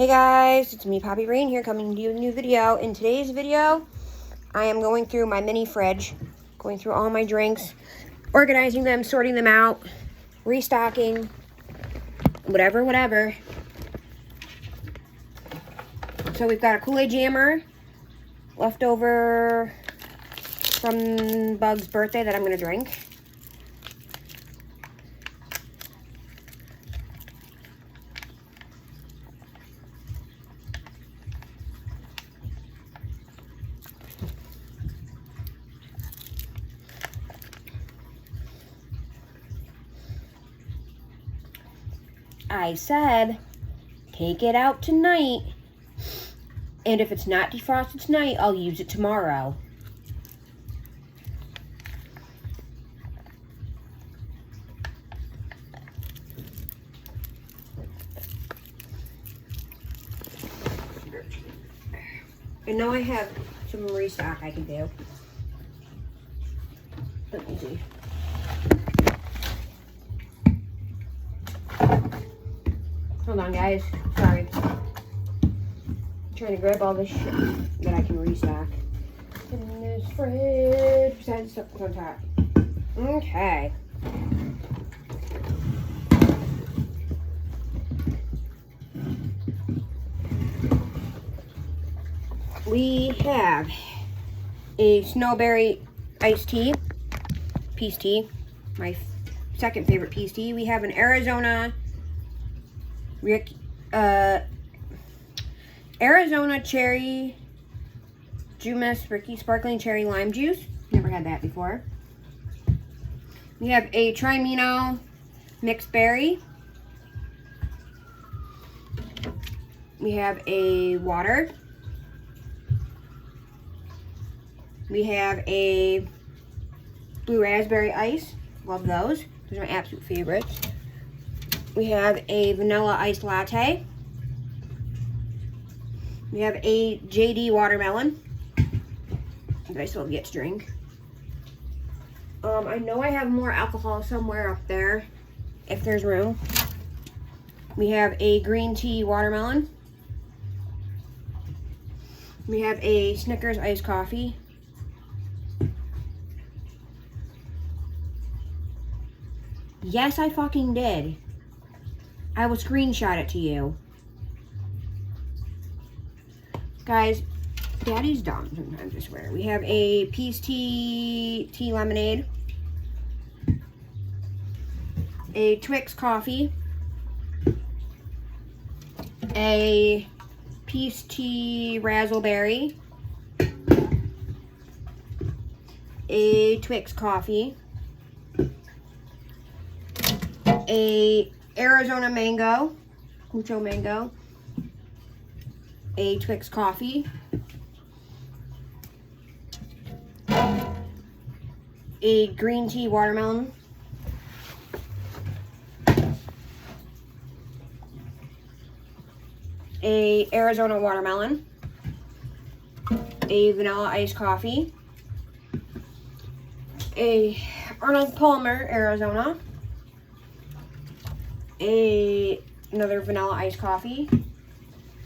Hey guys, it's me, Poppy Rain here, coming to you with a new video. In today's video, I am going through my mini fridge, going through all my drinks, organizing them, sorting them out, restocking, whatever. So we've got a Kool-Aid jammer left over from Bug's birthday that I'm going to drink. I said, take it out tonight, and if it's not defrosted tonight, I'll use it tomorrow. I know I have some restock I can do. Let me see. Hold on, guys. Sorry. I'm trying to grab all this shit that I can restock in this fridge besides stuff that's on top. Okay. We have a snowberry iced tea, peace tea, my second favorite peace tea. We have an Arizona cherry Jumis Ricky sparkling cherry lime juice. Never had that before. We have a Trimino mixed berry. We have a water. We have a blue raspberry ice. Love those. Those are my absolute favorites. We have a vanilla iced latte. We have a JD watermelon that I still have yet to drink. I know I have more alcohol somewhere up there, if there's room. We have a green tea watermelon. We have a Snickers iced coffee. Yes, I fucking did. I will screenshot it to you. Guys, Daddy's dumb sometimes, I swear. We have a peace tea lemonade. A Twix coffee. A peace tea razzleberry. A Twix coffee. A Arizona mango, mucho mango, a Twix coffee, a green tea watermelon, a Arizona watermelon, a vanilla iced coffee, a Arnold Palmer Arizona, another vanilla iced coffee,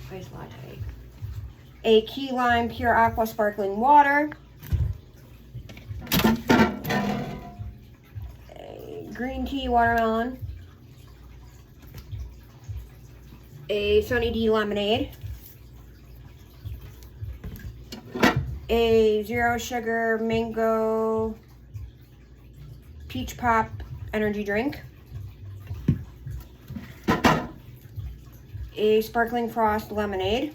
iced latte, a key lime pure aqua sparkling water, a green tea watermelon, a Sunny D lemonade, a zero sugar mango peach pop energy drink, a sparkling frost lemonade,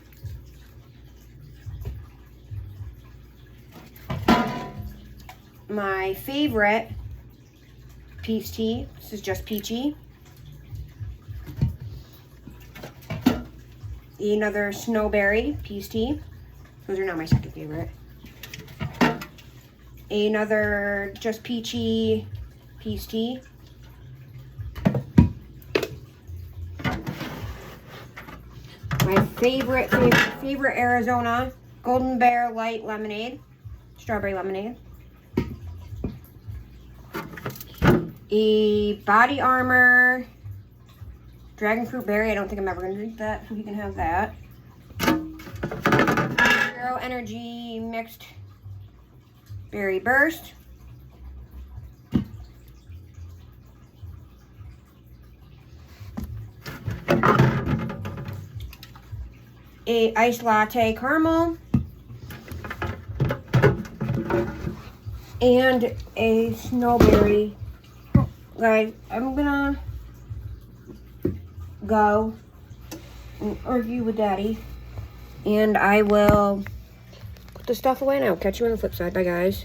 my favorite peace tea, this is just peachy, another snowberry peace tea, those are not my second favorite, another just peachy peace tea, my favorite Arizona Golden Bear Light Lemonade, strawberry lemonade. A Body Armor Dragon fruit berry. I don't think I'm ever gonna drink that, so he can have that. Zero Energy mixed berry burst. A iced latte caramel. And a snowberry. Guys, I'm gonna go and argue with Daddy. And I will put the stuff away now. Catch you on the flip side. Bye, guys.